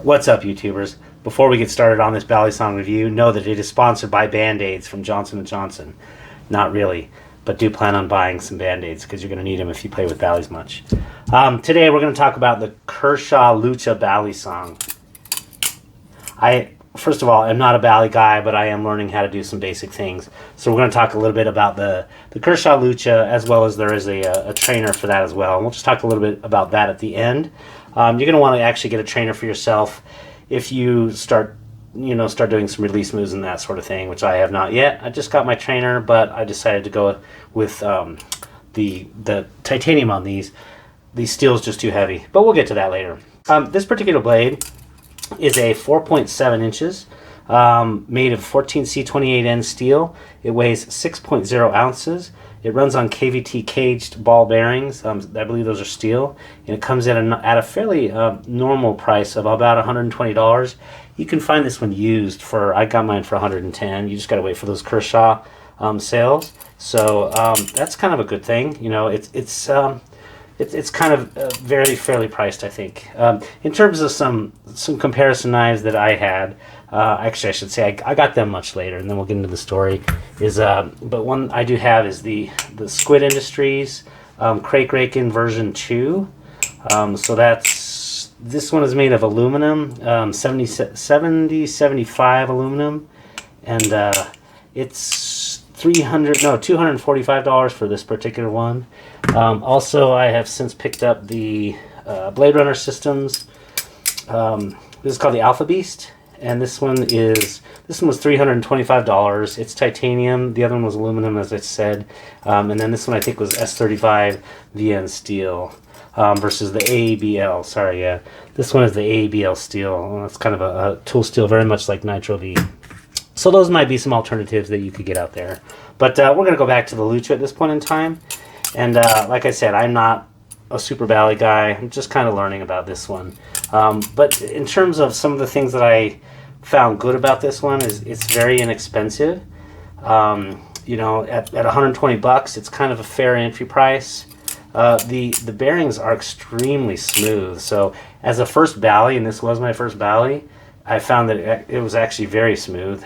What's up, YouTubers? Before we get started on this Balisong review, know that it is sponsored by Band-Aids from Johnson & Johnson. Not really, but do plan on buying some Band-Aids because you're going to need them if you play with Balis much. Today we're going to talk about the Kershaw Lucha Balisong. First of all, I'm not a Bali guy, but I am learning how to do some basic things. So we're going to talk a little bit about the Kershaw Lucha, as well as there is a trainer for that as well. And we'll just talk a little bit about that at the end. You're going to want to actually get a trainer for yourself if you start doing some release moves and that sort of thing, which I have not yet. I just got my trainer, but I decided to go with the titanium on these. The steel is just too heavy, but we'll get to that later. This particular blade is a 4.7 inches, made of 14C28N steel. It weighs 6.0 ounces. It runs on KVT caged ball bearings. I believe those are steel, and it comes at a fairly normal price of about $120. You can find this one used for, I got mine for $110. You just got to wait for those Kershaw sales. So that's kind of a good thing. You know, it's kind of fairly priced, I think. In terms of some comparison knives that I had, actually I should say I got them much later, and then we'll get into the story. But one I do have is the Squid Industries Crake Rakin version 2. So this one is made of aluminum, 7075 aluminum, and it's $245 for this particular one. Also, I have since picked up the Blade Runner Systems. This is called the Alpha Beast, and this one was $325. It's titanium. The other one was aluminum, as I said, and then this one I think was S35 VN steel versus the AABL. Sorry, yeah, this one is the AABL steel. Well, it's kind of a tool steel, very much like Nitro V. So those might be some alternatives that you could get out there. But we're going to go back to the Lucha at this point in time. And like I said, I'm not a super Bali guy. I'm just kind of learning about this one. But in terms of some of the things that I found good about this one is it's very inexpensive. You know, at $120, it's kind of a fair entry price. The bearings are extremely smooth. So as a first Bali, and this was my first Bali, I found that it was actually very smooth.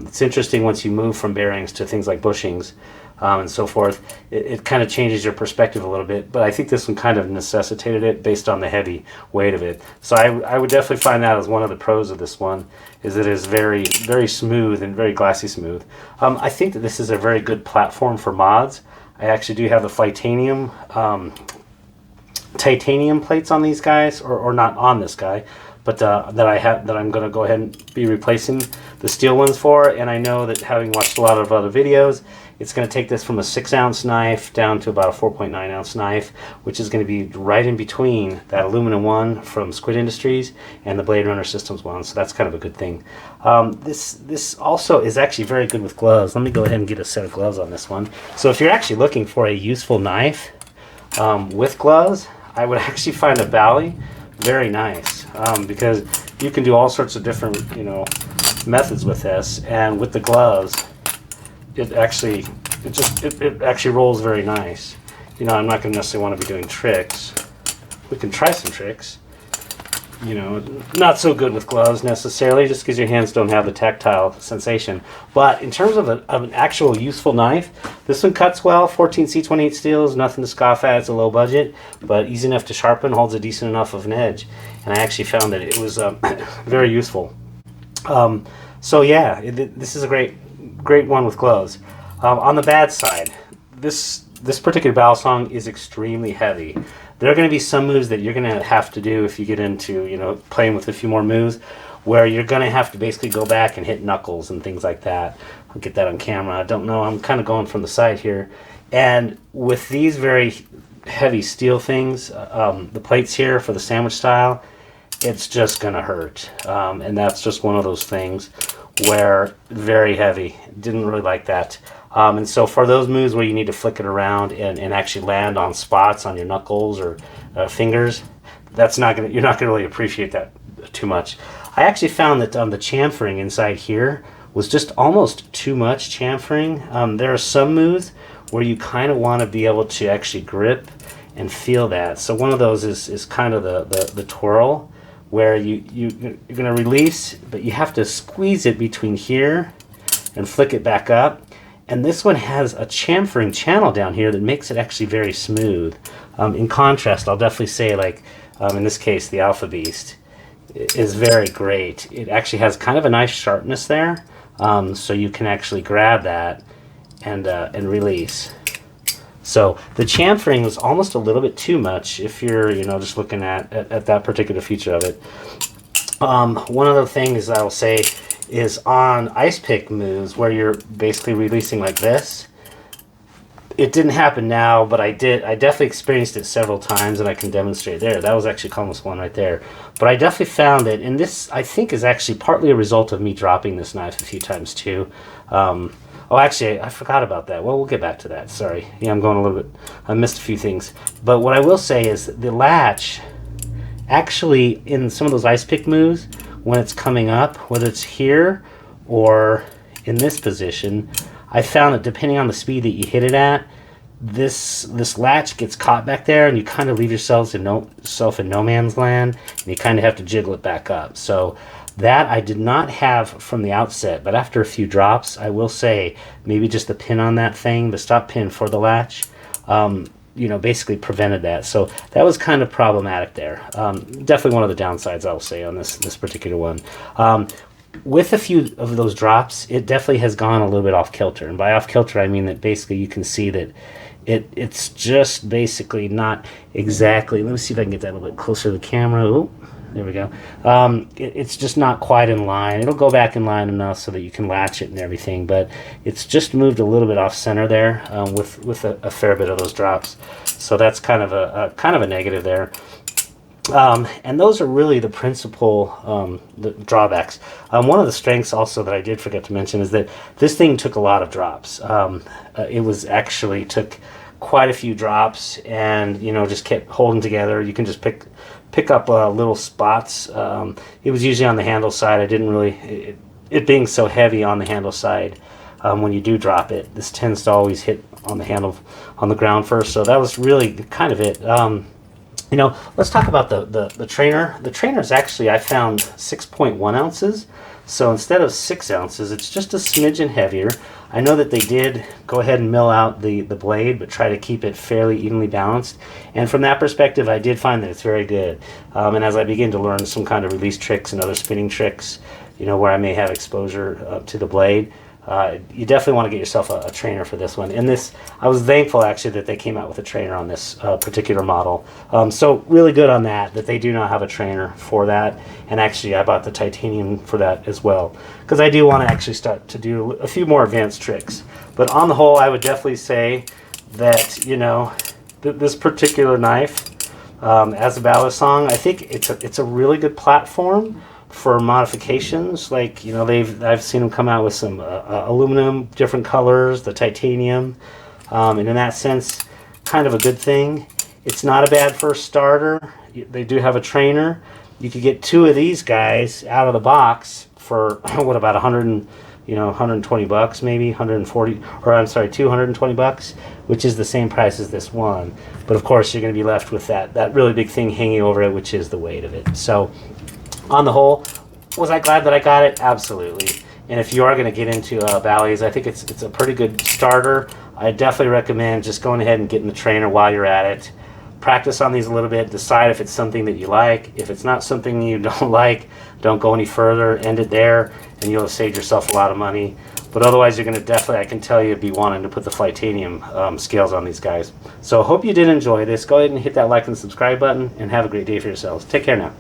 It's interesting once you move from bearings to things like bushings and so forth, it kind of changes your perspective a little bit, but I think this one kind of necessitated it based on the heavy weight of it. So I would definitely find that as one of the pros of this one, is it is very, very smooth and very glassy smooth. I think that this is a very good platform for mods. I actually do have the titanium plates on these guys, or not on this guy, but that I'm going to go ahead and be replacing the steel ones for. And I know that, having watched a lot of other videos, it's going to take this from a 6-ounce knife down to about a 4.9-ounce knife, which is going to be right in between that aluminum one from Squid Industries and the Blade Runner Systems one. So that's kind of a good thing. This also is actually very good with gloves. Let me go ahead and get a set of gloves on this one. So if you're actually looking for a useful knife with gloves, I would actually find a Bali very nice, because you can do all sorts of different methods with this, and with the gloves it actually rolls very nice. I'm not going to necessarily want to be doing tricks. We can try some tricks. Not so good with gloves necessarily, just because your hands don't have the tactile sensation. But in terms of an actual useful knife, this one cuts well. 14C28 steel is nothing to scoff at. It's a low budget, but easy enough to sharpen, holds a decent enough of an edge. And I actually found that it was very useful. So yeah, this is a great one with gloves. On the bad side, this particular Balisong is extremely heavy. There are going to be some moves that you're going to have to do if you get into playing with a few more moves, where you're going to have to basically go back and hit knuckles and things like that. I'll get that on camera. I don't know. I'm kind of going from the side here. And with these very heavy steel things, the plates here for the sandwich style, it's just going to hurt. And that's just one of those things where very heavy. Didn't really like that. And so for those moves where you need to flick it around and actually land on spots on your knuckles or fingers, you're not going to really appreciate that too much. I actually found that the chamfering inside here was just almost too much chamfering. There are some moves where you kind of want to be able to actually grip and feel that. So one of those is kind of the twirl, where you're going to release, but you have to squeeze it between here and flick it back up. And this one has a chamfering channel down here that makes it actually very smooth. In contrast, I'll definitely say, like in this case, the Alpha Beast is very great. It actually has kind of a nice sharpness there, so you can actually grab that and release. So the chamfering was almost a little bit too much if you're, just looking at that particular feature of it. One of the things I will say is on ice pick moves where you're basically releasing like this. It didn't happen now, but I definitely experienced it several times, and I can demonstrate there. That was actually almost one right there. But I definitely found it, and this I think is actually partly a result of me dropping this knife a few times too. Oh, actually, I forgot about that. Well, we'll get back to that. Sorry. Yeah, I'm going a little bit. I missed a few things. But what I will say is the latch, actually, in some of those ice pick moves, when it's coming up, whether it's here or in this position, I found that depending on the speed that you hit it at, this latch gets caught back there, and you kind of leave yourself in no man's land, and you kind of have to jiggle it back up. So that I did not have from the outset, but after a few drops, I will say maybe just the pin on that thing, the stop pin for the latch, basically prevented that. So that was kind of problematic there. Definitely one of the downsides, I'll say, on this particular one. With a few of those drops, it definitely has gone a little bit off kilter. And by off kilter, I mean that basically you can see that it's just basically not exactly. Let me see if I can get that a little bit closer to the camera. Ooh, there we go. It's just not quite in line. It'll go back in line enough so that you can latch it and everything, but it's just moved a little bit off center there with a fair bit of those drops. So that's kind of a negative there. And those are really the principal the drawbacks. One of the strengths also that I did forget to mention is that this thing took a lot of drops. It was actually took quite a few drops, and just kept holding together. You can just pick up little spots. It was usually on the handle side. I didn't really it being so heavy on the handle side. When you do drop it, this tends to always hit on the handle on the ground first. So that was really kind of it. Let's talk about the trainer. The trainer is actually, I found 6.1 ounces. So instead of 6 ounces, it's just a smidgen heavier. I know that they did go ahead and mill out the blade, but try to keep it fairly evenly balanced. And from that perspective, I did find that it's very good. And as I begin to learn some kind of release tricks and other spinning tricks, where I may have exposure to the blade, you definitely want to get yourself a trainer for this one. And this, I was thankful actually that they came out with a trainer on this particular model. So really good on that they do not have a trainer for that. And actually I bought the titanium for that as well, because I do want to actually start to do a few more advanced tricks. But on the whole, I would definitely say that this particular knife, as a balisong, I think it's a really good platform for modifications. Like I've seen them come out with some aluminum, different colors, the titanium, and in that sense, kind of a good thing. It's not a bad first starter. They do have a trainer. You could get 2 of these guys out of the box for what, about 120 bucks, maybe 140, or I'm sorry, 220 bucks, which is the same price as this one. But of course, you're going to be left with that really big thing hanging over it, which is the weight of it. So on the whole, was I glad that I got it? Absolutely. And if you are going to get into Bally's, I think it's a pretty good starter. I definitely recommend just going ahead and getting the trainer while you're at it. Practice on these a little bit. Decide if it's something that you like. If it's not something you don't like, don't go any further. End it there, and you'll have saved yourself a lot of money. But otherwise, you're going to definitely, I can tell you, be wanting to put the Flytanium scales on these guys. So hope you did enjoy this. Go ahead and hit that like and subscribe button, and have a great day for yourselves. Take care now.